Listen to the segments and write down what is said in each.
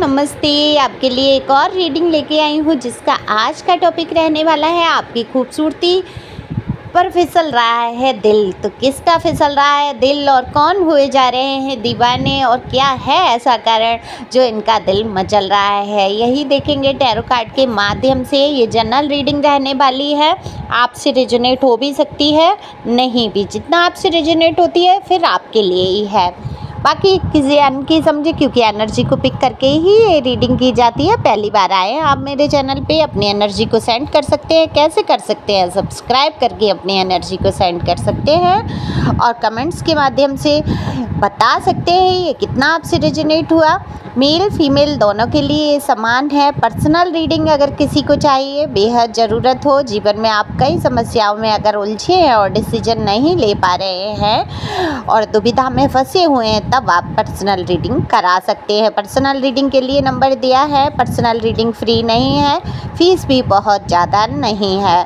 नमस्ते। आपके लिए एक और रीडिंग लेके आई हूँ जिसका आज का टॉपिक रहने वाला है आपकी खूबसूरती पर फिसल रहा है दिल। तो किसका फिसल रहा है दिल और कौन हुए जा रहे हैं दीवाने और क्या है ऐसा कारण जो इनका दिल मचल रहा है, यही देखेंगे टैरो कार्ड के माध्यम से। ये जनरल रीडिंग रहने वाली है, आपसे रेजोनेट हो भी सकती है, नहीं भी। जितना आपसे रेजोनेट होती है फिर आपके लिए ही है, बाकी किसी अनकी समझे, क्योंकि एनर्जी को पिक करके ही ये रीडिंग की जाती है। पहली बार आए हैं आप मेरे चैनल पे, अपनी एनर्जी को सेंड कर सकते हैं। कैसे कर सकते हैं? सब्सक्राइब करके अपनी एनर्जी को सेंड कर सकते हैं और कमेंट्स के माध्यम से बता सकते हैं ये कितना आपसे रेजोनेट हुआ। मेल फीमेल दोनों के लिए समान है। पर्सनल रीडिंग अगर किसी को चाहिए, बेहद ज़रूरत हो, जीवन में आप कई समस्याओं में अगर उलझे हैं और डिसीजन नहीं ले पा रहे हैं और दुविधा में फंसे हुए हैं, तब आप पर्सनल रीडिंग करा सकते हैं। पर्सनल रीडिंग के लिए नंबर दिया है। पर्सनल रीडिंग फ्री नहीं है, फीस भी बहुत ज़्यादा नहीं है,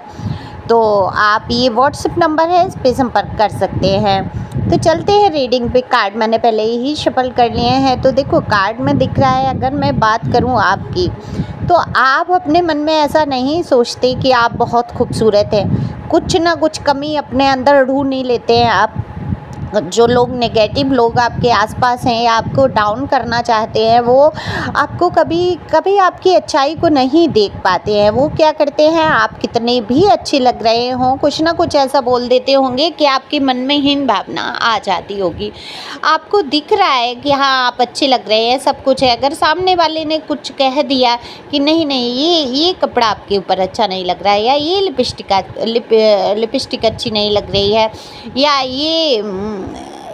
तो आप ये व्हाट्सएप नंबर है, इस पर संपर्क कर सकते हैं। तो चलते हैं रीडिंग पे। कार्ड मैंने पहले ही शफल कर लिए हैं, तो देखो कार्ड में दिख रहा है। अगर मैं बात करूं आपकी, तो आप अपने मन में ऐसा नहीं सोचते कि आप बहुत खूबसूरत हैं। कुछ ना कुछ कमी अपने अंदर ढूंढ ही लेते हैं आप। जो लोग नेगेटिव लोग आपके आसपास हैं या आपको डाउन करना चाहते हैं, वो आपको कभी आपकी अच्छाई को नहीं देख पाते हैं। वो क्या करते हैं, आप कितने भी अच्छे लग रहे हों, कुछ ना कुछ ऐसा बोल देते होंगे कि आपके मन में हीन भावना आ जाती होगी। आपको दिख रहा है कि हाँ आप अच्छे लग रहे हैं, सब कुछ है। अगर सामने वाले ने कुछ कह दिया कि नहीं नहीं ये कपड़ा आपके ऊपर अच्छा नहीं लग रहा है, या ये लिपस्टिक अच्छी नहीं लग रही है, या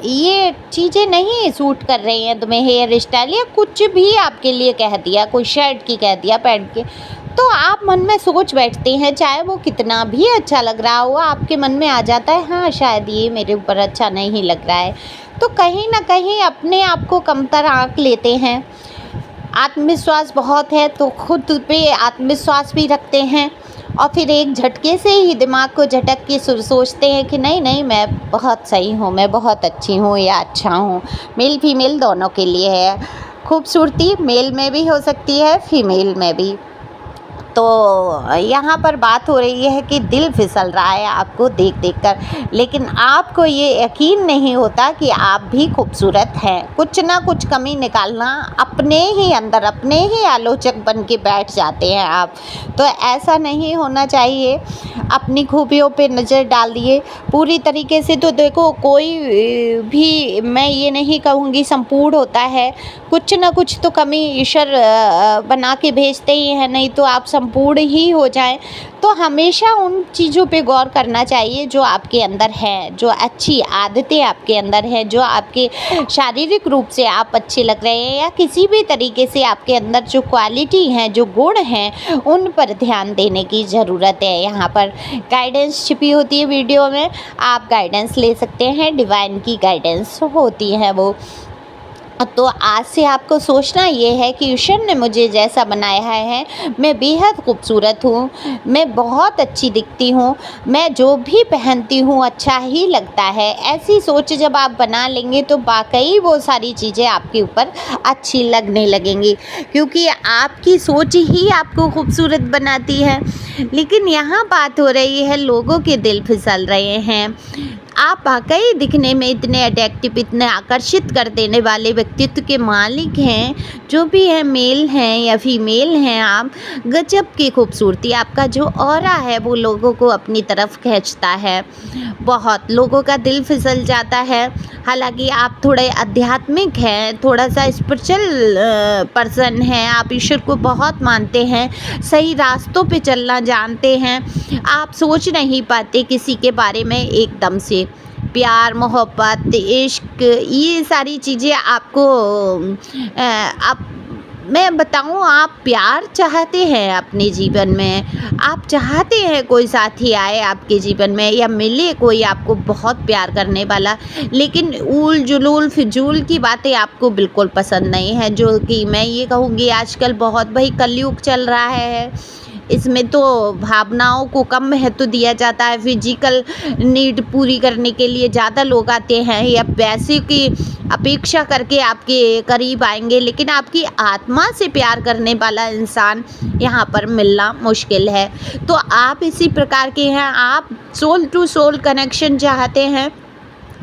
ये चीज़ें नहीं सूट कर रही हैं तुम्हें, हेयर स्टाइल या कुछ भी आपके लिए कह दिया, कोई शर्ट की कह दिया, पैंट के, तो आप मन में सोच बैठते हैं। चाहे वो कितना भी अच्छा लग रहा हो, आपके मन में आ जाता है हाँ शायद ये मेरे ऊपर अच्छा नहीं लग रहा है। तो कहीं ना कहीं अपने आप को कमतर आंक लेते हैं। आत्मविश्वास बहुत है तो खुद पे आत्मविश्वास भी रखते हैं और फिर एक झटके से ही दिमाग को झटक के सोचते हैं कि नहीं नहीं मैं बहुत सही हूँ, मैं बहुत अच्छी हूँ या अच्छा हूँ। मेल फीमेल दोनों के लिए है। खूबसूरती मेल में भी हो सकती है, फीमेल में भी। तो यहाँ पर बात हो रही है कि दिल फिसल रहा है आपको देख देख कर, लेकिन आपको ये यकीन नहीं होता कि आप भी खूबसूरत हैं। कुछ ना कुछ कमी निकालना अपने ही अंदर, अपने ही आलोचक बन के बैठ जाते हैं आप। तो ऐसा नहीं होना चाहिए। अपनी खूबियों पे नज़र डालिए पूरी तरीके से। तो देखो कोई भी, मैं ये नहीं कहूँगी संपूर्ण होता है, कुछ ना कुछ तो कमी ईश्वर बना के भेजते ही है, नहीं तो आप संपूर्ण ही हो जाएं। तो हमेशा उन चीज़ों पे गौर करना चाहिए जो आपके अंदर है, जो अच्छी आदतें आपके अंदर हैं, जो आपके शारीरिक रूप से आप अच्छे लग रहे हैं, या किसी भी तरीके से आपके अंदर जो क्वालिटी हैं, जो गुण हैं, उन पर ध्यान देने की ज़रूरत है। यहाँ पर गाइडेंस छिपी होती है वीडियो में, आप गाइडेंस ले सकते हैं। डिवाइन की गाइडेंस होती है वो। तो आज से आपको सोचना ये है कि ईश्वर ने मुझे जैसा बनाया है, मैं बेहद खूबसूरत हूँ, मैं बहुत अच्छी दिखती हूँ, मैं जो भी पहनती हूँ अच्छा ही लगता है। ऐसी सोच जब आप बना लेंगे तो वाकई वो सारी चीज़ें आपके ऊपर अच्छी लगने लगेंगी, क्योंकि आपकी सोच ही आपको खूबसूरत बनाती है। लेकिन यहाँ बात हो रही है लोगों के दिल फिसल रहे हैं। आप वाकई दिखने में इतने अट्रैक्टिव, इतने आकर्षित कर देने वाले व्यक्तित्व के मालिक हैं। जो भी हैं, मेल हैं या फीमेल हैं, आप गजब की खूबसूरती, आपका जो ऑरा है वो लोगों को अपनी तरफ खींचता है। बहुत लोगों का दिल फिसल जाता है। हालांकि आप थोड़े आध्यात्मिक हैं, थोड़ा सा स्पिरिचुअल पर्सन हैं, आप ईश्वर को बहुत मानते हैं, सही रास्तों पे चलना जानते हैं। आप सोच नहीं पाते किसी के बारे में एकदम से। प्यार, मोहब्बत, इश्क, ये सारी चीज़ें आपको आप मैं बताऊं, आप प्यार चाहते हैं अपने जीवन में, आप चाहते हैं कोई साथी आए आपके जीवन में या मिले कोई आपको बहुत प्यार करने वाला, लेकिन ऊल जुलूल फिजूल की बातें आपको बिल्कुल पसंद नहीं है। जो कि मैं ये कहूँगी आजकल बहुत भाई कलयुग चल रहा है, इसमें तो भावनाओं को कम महत्व दिया जाता है। फिजिकल नीड पूरी करने के लिए ज़्यादा लोग आते हैं या पैसे की अपेक्षा करके आपके करीब आएंगे, लेकिन आपकी आत्मा से प्यार करने वाला इंसान यहाँ पर मिलना मुश्किल है। तो आप इसी प्रकार के हैं, आप सोल टू सोल कनेक्शन चाहते हैं,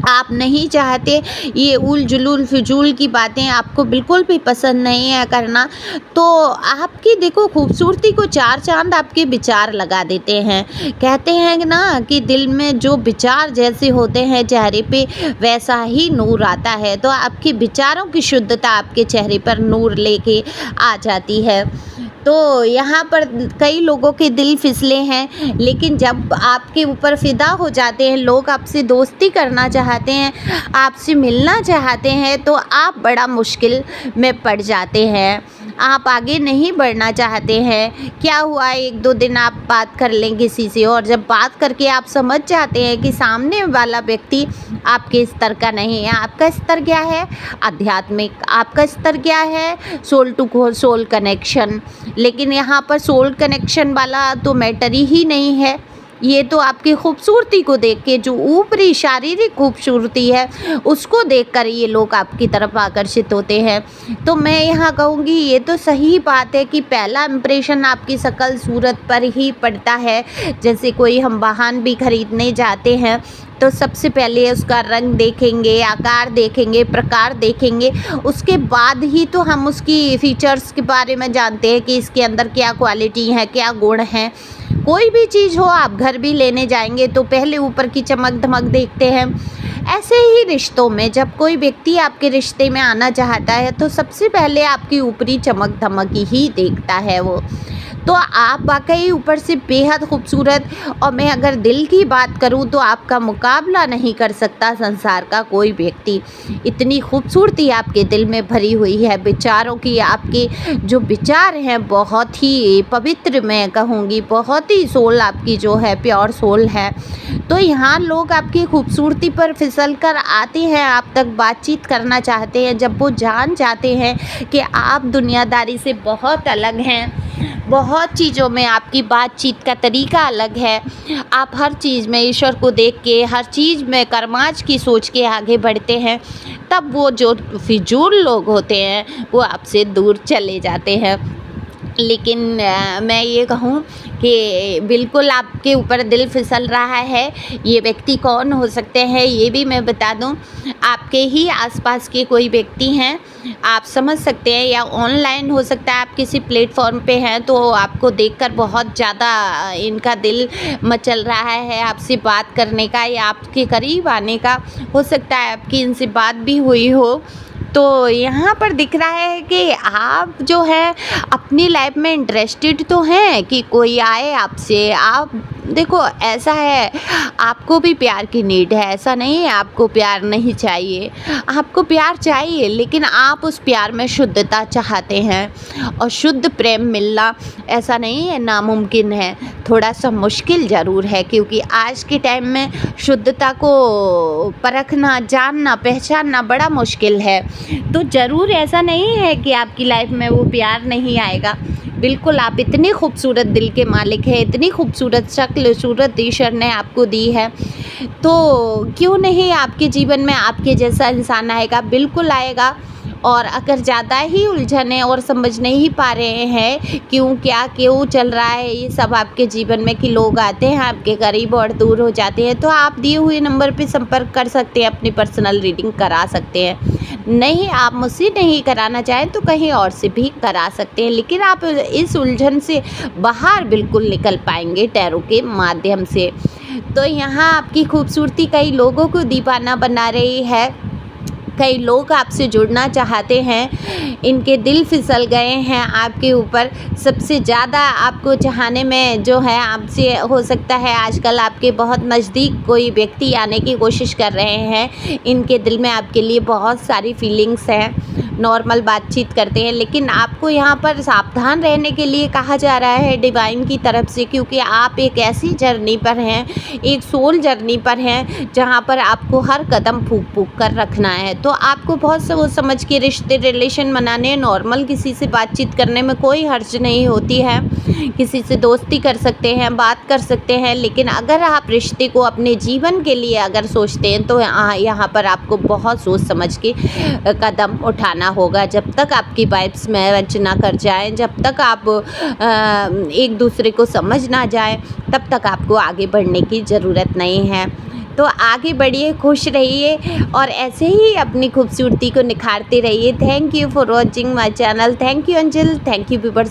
आप नहीं चाहते ये उल जुलूल फिजूल की बातें, आपको बिल्कुल भी पसंद नहीं है करना। तो आपकी देखो खूबसूरती को चार चांद आपके विचार लगा देते हैं। कहते हैं कि ना कि दिल में जो विचार जैसे होते हैं चेहरे पे वैसा ही नूर आता है। तो आपके विचारों की शुद्धता आपके चेहरे पर नूर लेके आ जाती है। तो यहाँ पर कई लोगों के दिल फिसले हैं, लेकिन जब आपके ऊपर फ़िदा हो जाते हैं लोग, आपसे दोस्ती करना चाहते हैं, आपसे मिलना चाहते हैं, तो आप बड़ा मुश्किल में पड़ जाते हैं। आप आगे नहीं बढ़ना चाहते हैं। क्या हुआ, एक दो दिन आप बात कर लें किसी से, और जब बात करके आप समझ जाते हैं कि सामने वाला व्यक्ति आपके स्तर का नहीं है। आपका स्तर क्या है? आध्यात्मिक। आपका स्तर क्या है? Soul to soul connection. लेकिन यहाँ पर सोल कनेक्शन वाला तो मैटर ही नहीं है। ये तो आपकी खूबसूरती को देख के, जो ऊपरी शारीरिक खूबसूरती है उसको देखकर ये लोग आपकी तरफ आकर्षित होते हैं। तो मैं यहाँ कहूँगी ये तो सही बात है कि पहला इम्प्रेशन आपकी शक्ल सूरत पर ही पड़ता है। जैसे कोई हम वाहन भी खरीदने जाते हैं तो सबसे पहले उसका रंग देखेंगे, आकार देखेंगे, प्रकार देखेंगे, उसके बाद ही तो हम उसकी फीचर्स के बारे में जानते हैं कि इसके अंदर क्या क्वालिटी है, क्या गुण हैं। कोई भी चीज़ हो, आप घर भी लेने जाएंगे तो पहले ऊपर की चमक धमक देखते हैं। ऐसे ही रिश्तों में जब कोई व्यक्ति आपके रिश्ते में आना चाहता है तो सबसे पहले आपकी ऊपरी चमक धमक ही देखता है वो। तो आप वाकई ऊपर से बेहद खूबसूरत, और मैं अगर दिल की बात करूं तो आपका मुकाबला नहीं कर सकता संसार का कोई व्यक्ति। इतनी खूबसूरती आपके दिल में भरी हुई है, विचारों की, आपके जो विचार हैं बहुत ही पवित्र, मैं कहूँगी बहुत ही सोल आपकी जो है प्योर सोल है। तो यहाँ लोग आपकी खूबसूरती पर फिसल कर आते हैं, आप तक बातचीत करना चाहते हैं। जब वो जान जाते हैं कि आप दुनियादारी से बहुत अलग हैं, बहुत चीज़ों में आपकी बातचीत का तरीका अलग है, आप हर चीज़ में ईश्वर को देख के, हर चीज़ में कर्माच की सोच के आगे बढ़ते हैं, तब वो जो फिजूल लोग होते हैं वो आपसे दूर चले जाते हैं। लेकिन मैं ये कहूँ कि बिल्कुल आपके ऊपर दिल फिसल रहा है, ये व्यक्ति कौन हो सकते हैं ये भी मैं बता दूँ। आपके ही आसपास के कोई व्यक्ति हैं, आप समझ सकते हैं, या ऑनलाइन हो सकता है, आप किसी प्लेटफॉर्म पे हैं तो आपको देखकर बहुत ज़्यादा इनका दिल मचल रहा है आपसे बात करने का या आपके करीब आने का। हो सकता है आपकी इनसे बात भी हुई हो। तो यहाँ पर दिख रहा है कि आप जो है अपनी लाइफ में इंटरेस्टेड तो हैं कि कोई आए आपसे। आप देखो ऐसा है, आपको भी प्यार की नीड है, ऐसा नहीं है आपको प्यार नहीं चाहिए, आपको प्यार चाहिए, लेकिन आप उस प्यार में शुद्धता चाहते हैं। और शुद्ध प्रेम मिलना ऐसा नहीं है नामुमकिन है, थोड़ा सा मुश्किल ज़रूर है, क्योंकि आज के टाइम में शुद्धता को परखना, जानना, पहचानना बड़ा मुश्किल है। तो ज़रूर ऐसा नहीं है कि आपकी लाइफ में वो प्यार नहीं आएगा। बिल्कुल, आप इतनी खूबसूरत दिल के मालिक हैं, इतनी खूबसूरत शक्ल सूरत ईश्वर ने आपको दी है, तो क्यों नहीं आपके जीवन में आपके जैसा इंसान आएगा, बिल्कुल आएगा। और अगर ज़्यादा ही उलझन है और समझ नहीं पा रहे हैं क्यों चल रहा है ये सब आपके जीवन में, कि लोग आते हैं आपके करीब और दूर हो जाते हैं, तो आप दिए हुए नंबर पे संपर्क कर सकते हैं, अपनी पर्सनल रीडिंग करा सकते हैं। नहीं, आप मुझसे नहीं कराना चाहें तो कहीं और से भी करा सकते हैं, लेकिन आप इस उलझन से बाहर बिल्कुल निकल पाएंगे टैरो के माध्यम से। तो यहाँ आपकी खूबसूरती कई लोगों को दीवाना बना रही है, कई लोग आपसे जुड़ना चाहते हैं, इनके दिल फिसल गए हैं आपके ऊपर। सबसे ज़्यादा आपको चाहने में जो है आपसे, हो सकता है आजकल आपके बहुत नज़दीक कोई व्यक्ति आने की कोशिश कर रहे हैं, इनके दिल में आपके लिए बहुत सारी फीलिंग्स हैं, नॉर्मल बातचीत करते हैं, लेकिन आपको यहाँ पर सावधान रहने के लिए कहा जा रहा है डिवाइन की तरफ से, क्योंकि आप एक ऐसी जर्नी पर हैं, एक सोल जर्नी पर हैं, जहाँ पर आपको हर कदम फूंक फूंक कर रखना है। तो आपको बहुत सोच समझ के रिश्ते रिलेशन बनाने, नॉर्मल किसी से बातचीत करने में कोई हर्ज नहीं होती है। किसी से दोस्ती कर सकते हैं, बात कर सकते हैं, लेकिन अगर आप रिश्ते को अपने जीवन के लिए अगर सोचते हैं तो यहाँ पर आपको बहुत सोच समझ के कदम उठाना होगा। जब तक आपकी वाइब्स मैच ना कर जाएं, जब तक आप एक दूसरे को समझ ना जाए, तब तक आपको आगे बढ़ने की ज़रूरत नहीं है। तो आगे बढ़िए, खुश रहिए और ऐसे ही अपनी खूबसूरती को निखारते रहिए। Thank you for watching my channel. Thank you Anjal, thank you viewers.